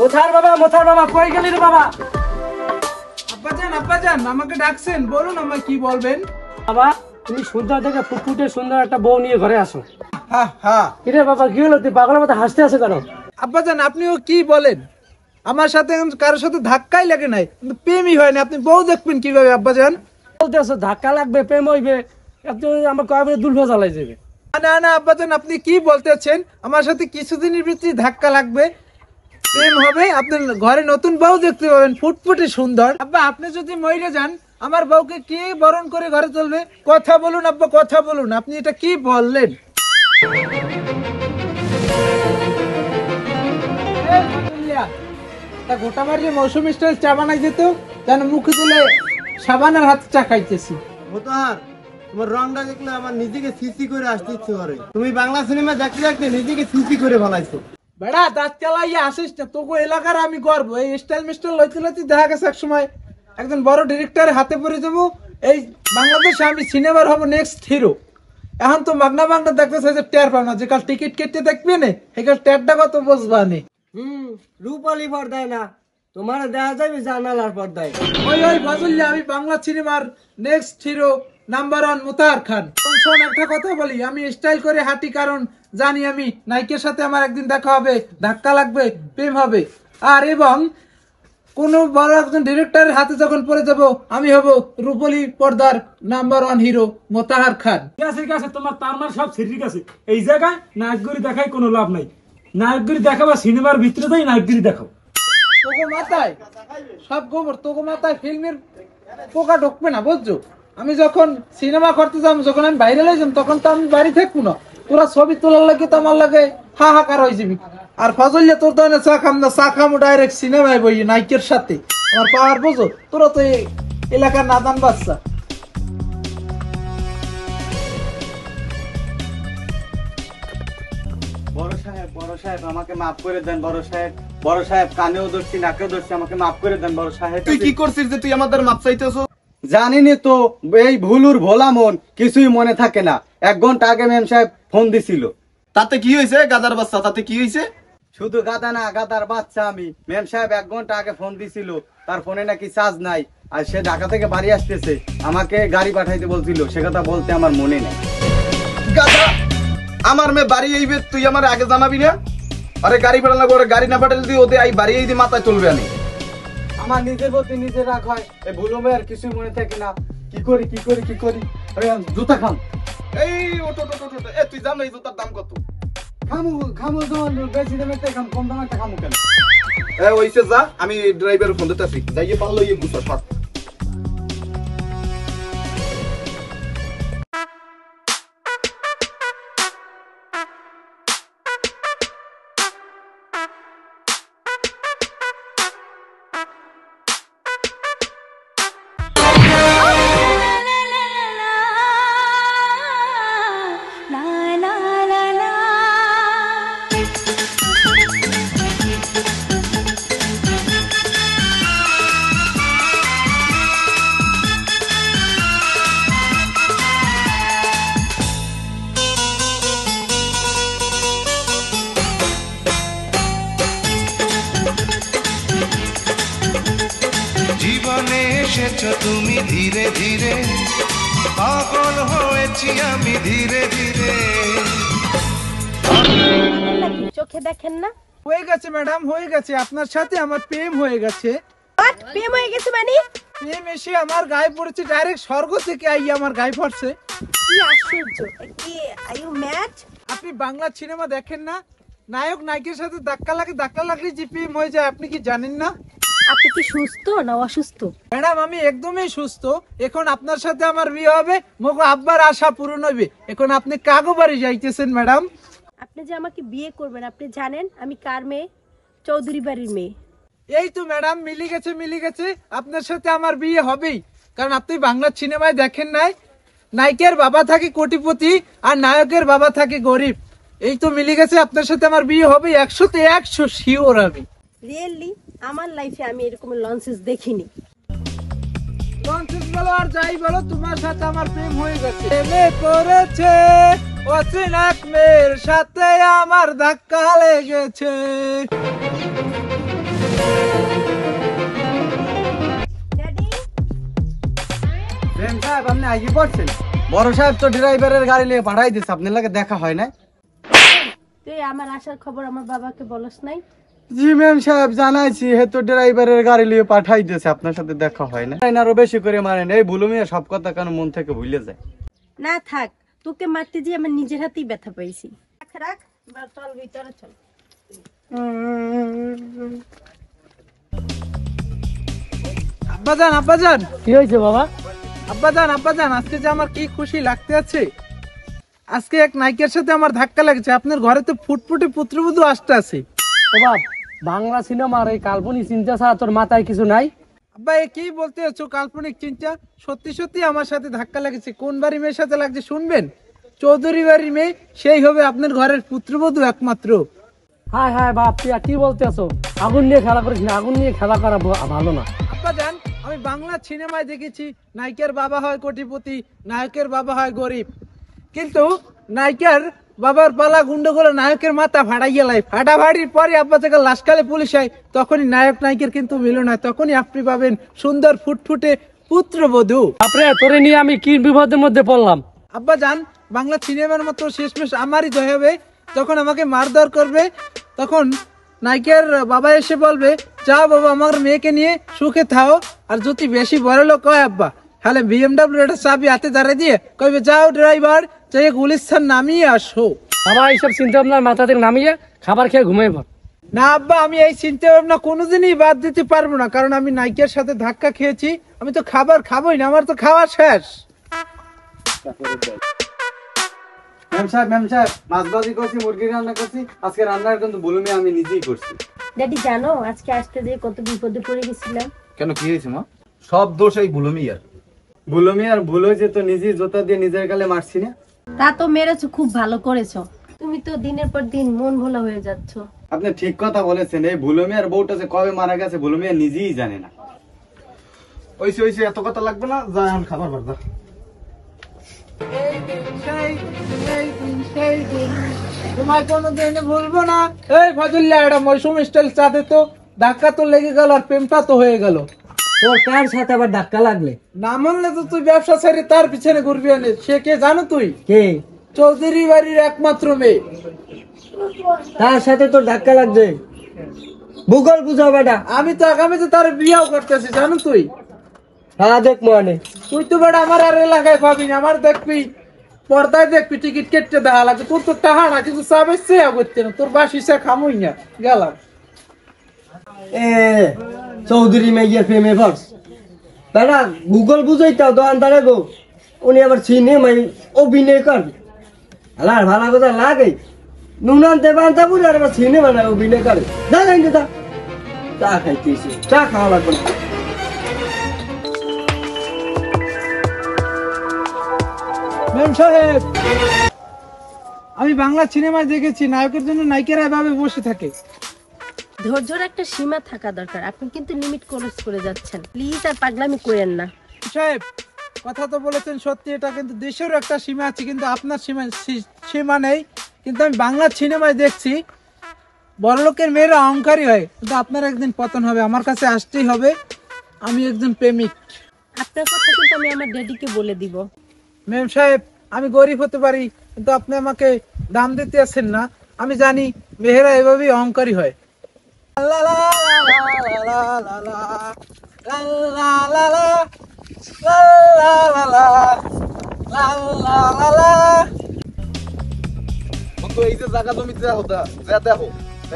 মোথার বাবা কই গেলি রে বাবা? আব্বাজান আমাকে ডাকছেন, বলুন আমায় কি বলবেন। বাবা তুমি সুন্দর দেখে ফুটফুটে সুন্দর একটা বউ নিয়ে ঘরে আসো। হ্যাঁ কিরে বাবা কি হলো, তুই পাগলের মতো হাসতে আছো কেন? আব্বাজান আপনিও কি বলেন, আমার সাথে কারোর সাথে ধাক্কাই লাগে নাই, কিন্তু প্রেমই হয় না। আপনি বউ দেখবেন কিভাবে আব্বাজান? বলতে আছো ধাক্কা লাগবে, প্রেম হইবে, আমার কবে দুলফা জ্বালাই যাবে। না আব্বাজান আপনি কি বলতেছেন, আমার সাথে কিছুদিনের ভিতরে ধাক্কা লাগবে, প্রেম হবে, আপনার ঘরে নতুন বউ দেখতে পাবেন ফুটফুটে সুন্দর। আব্বা আপনি যদি মরে যান আমার বউকে কে বরণ করে ঘরে তুলবে? কথা বলুন আব্বা, কথা বলুন, আপনি এটা কি বললেন? গোটা মারিয়ে মৌসুমি স্টাইল চা বানাই যেত, যেন মুখে দিলে সাবানের হাত চা খাইতেছি। তোমার রংটা দেখলে আমার নিজেকে সিসি করে আসতে ইচ্ছে করে। তুমি বাংলা সিনেমা দেখতে দেখতে নিজেকে সিসি করে ফেলাইছো। বেড়া দাঁত চালাইয়া আসিস না, তোকে এলাকার আমি করবো। এই স্টাইল মিস্টাইল লইতে লইতে দেখা গেছে এক সময় একজন বড় ডিরেক্টরের হাতে পড়ে যাবো। এই বাংলাদেশে আমি সিনেমার হবো নেক্সট হিরো। এখন তো মাগনা বাংলা দেখতেছে যে টের পাও না, যে কাল টিকিট কেটে দেখবে না একাল টেরটা কত বসবা নে। রূপালী পর্দায় না, তোমার দেখা যাবে জানালার পর্দায়। ওই ফাজুল্লা, আমি বাংলা সিনেমার নেক্সট হিরো নাম্বার 1 মুতাহার খান। শোন একটা কথা বলি, আমি স্টাইল করে হাঁটি কারণ জানি আমি নায়িকার সাথে আমার একদিন দেখা হবে, ধাক্কা লাগবে, প্রেম হবে। আর এবং কোন বড় একজন ডিরেক্টরের হাতে যখন পড়ে যাব আমি হব রূপালী পর্দার নাম্বার 1 হিরো মুতাহার খান। ঠিক আছে তোমার তার মানে সব ঠিক আছে। এই জায়গায় নায়কগিরি দেখাই কোনো লাভ নাই। নায়কগিরি দেখাবা সিনেমার ভিতরে তাই নায়কগিরি দেখাও। তোকে মাথায় সব গোবর, তোকে মাথায় ফিল্মের পোকা ঢুকবে না বুঝছো। আমি যখন সিনেমা করতে যাবো, যখন আমি বাইরে যাম তখন তো আমি বাড়ি থাকবো না। তোরা ছবি তোলার লাগে তো আমার লাগে হাহাকার হয়ে যাবি। আর ফজলিয়া তোর দোকানে চা খাম না, চা খামো ডাইরেক্ট সিনেমায় বই নায়িকের সাথে। আমার পাওয়ার বোঝো, তোরা তো এই এলাকার নাদান বাচ্চা। বড় সাহেব আমাকে মাফ করে দেন। বড় সাহেব কানেও ধরছি, নাকেও ধরছি, আমাকে মাফ করে দেন বড় সাহেব। তুই কি করছিস যে তুই আমাদের মাপ চাইতেছ? জানিনি তো, এই ভুলুর ভোলা মন কিছুই মনে থাকে না। 1 ঘন্টা আগে মেম সাহেব ফোন দিছিল। তাতে কি হয়েছে গাদার বাচ্চা, তাতে কি হয়েছে? শুধু গাদা না, গাদার বাচ্চা আমি। মেম সাহেব 1 ঘন্টা আগে ফোন দিছিল, তার ফোনে নাকি চার্জ নাই, আর সে ঢাকা থেকে বাড়ি আসতেছে, আমাকে গাড়ি পাঠাইতে বলছিল। সে কথা বলতে আমার মনে নেই। গাদা, আমার মেয়ে বাড়ি আইবে, তুই আমার আগে জানাবি না? আরে গাড়ি পাঠানো লাগবে, গাড়ি না পাঠালে তুই ওদের বাড়ি এই দিয়ে মাথায় তুলবে। আমি আমার নিজের প্রতি নিজে রাগ হয়, এই ভুলো মেয়ের কিছুই মনে থাকে না। কি করি জুতা খাম। এই ওটো এ তুই জানো এই জুতার দাম কত? খামু যখন বেশি দামে খাম, কম দামে একটা খামু কেন? এ ওইসে যা, আমি ড্রাইভার ফোন দিতেছি, যাইয়ে পারলো ইয়ে গুছা সব। জীবনে এসেছো তুমি ধীরে ধীরে, পাগল হয়েছি আমি ধীরে ধীরে। চোখে দেখেন না? হয়ে গেছে ম্যাডাম, হয়ে গেছে, আপনার সাথে আমার প্রেম হয়ে গেছে। প্রেম হয়ে গেছে মানে? প্রেম এসে আমার গায়ে পড়েছে, ডাইরেক্ট স্বর্গ থেকে আই আমার গায়ে পড়ছে। কি আশ্চর্য! কি আর ইউ ম্যাড? আপনি বাংলা সিনেমা দেখেন না? নায়ক নায়িকার সাথে ধাক্কা লাগলে যে প্রেম হয়ে যায়, আপনি কি জানেন না? আপনি কি সুস্থ না অসুস্থ? ম্যাডাম আমি একদমই সুস্থ। এখন আপনার সাথে আমার বিয়ে হবে, মগো আব্বার আশা পূরণ হবে। এখন আপনি কাগো বাড়ি যাইতেছেন ম্যাডাম? আপনি যে আমাকে বিয়ে করবেন, আপনি জানেন আমি কার মেয়ে? চৌধুরী বাড়ির মেয়ে। এই তো ম্যাডাম মিলে গেছে, আপনার সাথে আমার বিয়ে হবেই। কারণ আপনি বাংলা সিনেমায় দেখেন নাই, নায়িকার বাবা থাকে কোটিপতি আর নায়কের বাবা থাকে গরিব। এই তো মিলে গেছে, আপনার সাথে আমার বিয়ে হবে 100-তে 100 শিওর আমি। রিয়েলি আমার লাইফে আমি এরকম লঞ্চেস দেখিনি। কনফিউজ বলো আর যাই বলো, তোমার সাথে আমার প্রেম হয়ে গেছে। প্রেমে পড়েছে অচেনা এক মেয়ের সাথে আমার ধাক্কা লেগেছে। ড্যাডি প্রেম সাহেব আপনি আগে পড়ছেন? বড় সাহেব তো ড্রাইভারের গাড়ি নিয়ে পাঠাই দিচ্ছে, আপনার লাগে দেখা হয় না? তুই আমার আসার খবর আমার বাবাকে বলস নাই? জি ম্যাম সাহেব জানাইছি, হে তো ড্রাইভারের গাড়ি নিয়ে পাঠাই দিয়েছে, আপনার সাথে দেখা হয় না। আরো বেশি করে মানেন, এই ভুলু মিয়া সব কথা কেন মন থেকে ভুলে যায়? না থাক, তোকে মারতে যে আমার নিজের হাতেই ব্যথা পাইছি। রাখ রাখ, এবার চল ভিতরে চল। আব্বাজান আব্বাজান, কি হয়েছে বাবা? আব্বাজান আজকে যে আমার কি খুশি লাগতে আছে। আজকে এক নায়িকার সাথে আমার ধাক্কা লাগছে। আপনার ঘরে তো ফুটফুটে পুত্রবধূ আসতে আছে। ও বাপ, বাংলা সিনেমার এই কাল্পনিক চিন্তা ছাড়া তোর মাথায় কিছু নাই? আব্বা এ কি বলতে আছো কাল্পনিক চিন্তা? সত্যি সত্যি আমার সাথে ধাক্কা লাগছে। কোন বাড়ির মেয়ের সাথে লাগছে শুনবেন? চৌধুরী বাড়ির মেয়ে, সেই হবে আপনার ঘরের পুত্রবধূ একমাত্র। হায় হায় বাপ, তুই আর কি বলতে আছো? আগুন নিয়ে খেলা করিস না, আগুন নিয়ে খেলা করা ভালো না। আব্বাজান আমি বাংলা সিনেমায় দেখেছি নায়িকার বাবা হয় কোটিপতি, নায়কের বাবা হয় গরিব, কিন্তু নায়িকার বাবার পালা গুন্ড করে নায়কের মাথা ফাটাইয়া লাই। ফাটাফাটির পরে আব্বা থেকে লাশকালে পুলিশ হয়, তখনই নায়ক নায়িকার কিন্তু মিলন হয়। তখনই আপনি পাবেন সুন্দর ফুটফুটে পুত্রবধূ। আপনি তোরে নিয়ে আমি কি বিপদের মধ্যে পড়লাম? আব্বাজান বাংলা সিনেমার মতো শেষমেশ আমারই জয় হবে। যখন আমাকে মারধর করবে তখন নায়িকার বাবা এসে বলবে, যাও বাবা আমার মেয়েকে নিয়ে সুখে থাও। আর যদি বেশি বড় লোক হয় আব্বা, তাহলে বিএমডাব্লিউ একটা চাবি হাতে দাঁড়িয়ে দিয়ে কইবে, যাও ড্রাইভার যাই গুলিস্তান নামিয়ে আসো। বাবা এইসব চিন্তা ভাবনা মাথা থেকে নামিয়ে খাবার খেয়ে ঘুমিয়ে পড়। না আব্বা, আমি এই চিন্তা ভাবনা কোনোদিনই বাদ দিতে পারবো না, কারণ আমি নায়িকার সাথে ধাক্কা খেয়েছি। আমি তো খাবার খাবোই না, আমার তো খাওয়া শেষ। ম্যাম সাহেব মাছ ভাজি করছি, মুরগি রান্না করছি, আজকে রান্নার কিন্তু ভুলু মিয়া আমি নিজেই করছি। ড্যাডি জানো আজকে আসতে দিয়ে কত বিপদে পড়ে গেছিলাম। কেন কি হয়েছে মা? সব দোষ এই ভুলু মিয়ার। ভুলু মিয়ার ভুল হয়েছে তো নিজেই জোতা দিয়ে নিজের গালে মারছি না? তা তো মেরেছো, খুব ভালো করেছো। তুমি তো দিনের পর দিন মন ভোলা হয়ে যাচ্ছ। আপনি ঠিক কথা বলেছেন, এই ভুলু মিয়ার বউটা যে কবে মারা গেছে ভুলু মিয়া নিজেই জানে না। ওইসে এত কথা লাগবে না, যা এখন খাবার বাড়া। তোমায় কোনোদিন ভুলবো না। এই ফাজুল্লাহ, এটা মৌসুম স্টাইল চাঁদে তো ধাক্কা তো লেগে গেল আর প্রেমটা তো হয়ে গেল। তোর কার সাথে আবার ধাক্কা লাগলে? না মানলে তো তুই ব্যবসা ছেড়ে তার পিছনে ঘুরবি। আনে সে কে জানো? তুই কে? চৌধুরী বাড়ির একমাত্র মেয়ে। তার সাথে তোর ধাক্কা লাগছে? ভূগোল বুঝাও বেটা। আমি তো আগামীতে তার বিয়াও করতেছি, জানো তুই? হ্যাঁ দেখ মানে, তুই তো বেটা আমার আর এলাকায় পাবি না। আমার দেখবি পর্দায় দেখবি, টিকিট কেটে দেখা লাগবে। তোর তো টাহা না, কিন্তু চাবে চেয়া করতে না। তোর বাসি চা খামুই না, গেলাম। এ চৌধুরী মেয়ের প্রেমে পড়স বেটা। ভূগোল বুঝাইতাও দোকানদারে গো, উনি আবার সিনেমায় অভিনয় করবে। আর ভালো কথা লাগে নুনান দেবান্তা বুঝে আর আবার সিনেমা না অভিনয় করে। যা যাই না, চা খাইতেছি, চা খাওয়া লাগবে না। মেম সাহেব, আমি বাংলা সিনেমায় দেখেছি নায়কের জন্য নায়িকারা এভাবে বসে থাকে। ধৈর্যের একটা সীমা থাকা দরকার। আপনি কিন্তু লিমিট ক্রস করে যাচ্ছেন। প্লিজ আর পাগলামি করেন না। সাহেব কথা তো বলেছেন সত্যি, এটা কিন্তু দেশের একটা সীমা আছে, কিন্তু আপনার সীমা নেই। কিন্তু আমি বাংলা সিনেমায় দেখছি বড়লোকের মেয়েরা অহংকারী হয়, কিন্তু আপনার একদিন পতন হবে। আমার কাছে আসতেই হবে। আমি একজন প্রেমিক। আপনার কথা কিন্তু আমি আমার ড্যাডিকে বলে দিব। মেম সাহেব আমি গরিব হতে পারি, কিন্তু আপনি আমাকে দাম দিতে আসছেন না। আমি জানি মেয়েরা এভাবেই অহংকারী হয়। লা লা লা লা লা লা লা লা লা লা লা লা লা লা। বন্ধু এই যে জায়গা জমিতে দেখো,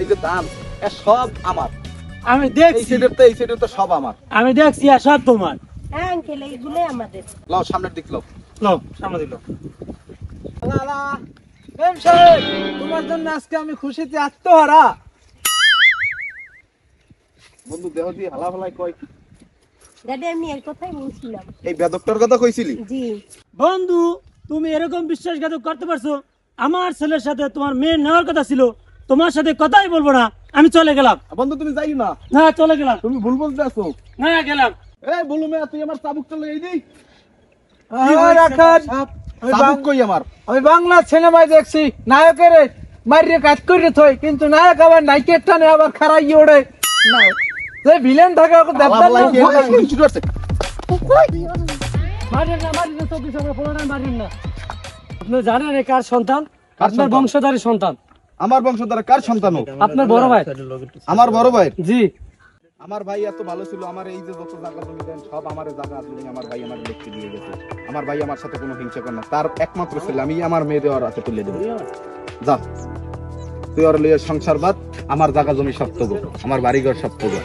এই যে ধান, এ সব আমার। আমি এই দেখছি, সাইডে তো সব আমার। আমি দেখছি আর সব তোমার। হ্যাঁ আঙ্কেল, এইগুলোই আমাদের। লাও সামনের দিক লাও। লো সামনে দিল। লা লা। মেম সাহেব তোমার জন্য আজকে আমি খুশিতে আত্মহারা। বন্ধু দেহ দিয়ে হালা হালাই কয়, ড্যাডি আমি এর কথাই বলছিলাম। এই বেদকটার কথা কইছিলি? জি। বন্ধু তুমি এরকম বিশ্বাসঘাতক করতে পারছো? আমার ছেলের সাথে তোমার মেয়ে নেওয়ার কথা ছিল, তোমার সাথে কথাই বলবো না, আমি চলে গেলাম। বন্ধু তুমি যাই না, না চলে গেলাম, তুমি ভুল বলতে আছো। না গেলাম। এই বলু মিয়া তুই আমার চাবুকটা লই দি রাখান চাবুক কই আমার আমি বাংলা সিনেমায় দেখছি নায়কের মারিয়ে কাজ করে থই কিন্তু নায়ক আবার নায়িকের টানে আবার খারাই ওড়ে না যে ভিলেন থাকে ওকে দেবদার না শুরু করছে আপনি জানেন এ কার সন্তান? আপনার সন্তান? বংশধারী সন্তান, আমার বংশধর কার সন্তান ও? আপনার বড় ভাই। আমার বড় ভাই। জি, আমার ভাই এত ভালো ছিল, আমার এই যে যত জায়গা জমি দেন সব আমার জায়গা জমি আমার ভাই আমার লিখতে দিয়ে গেছে। আমার ভাই আমার সাথে কোনো হিংসা করে না, তার একমাত্র ছেলে আমি আমার মেয়ে দেওয়ার হাতে তুলে দেবো। যা তুই আর লইয়া সংসার বাদ, আমার জায়গা জমি সব তবো, আমার বাড়িঘর সব তবো।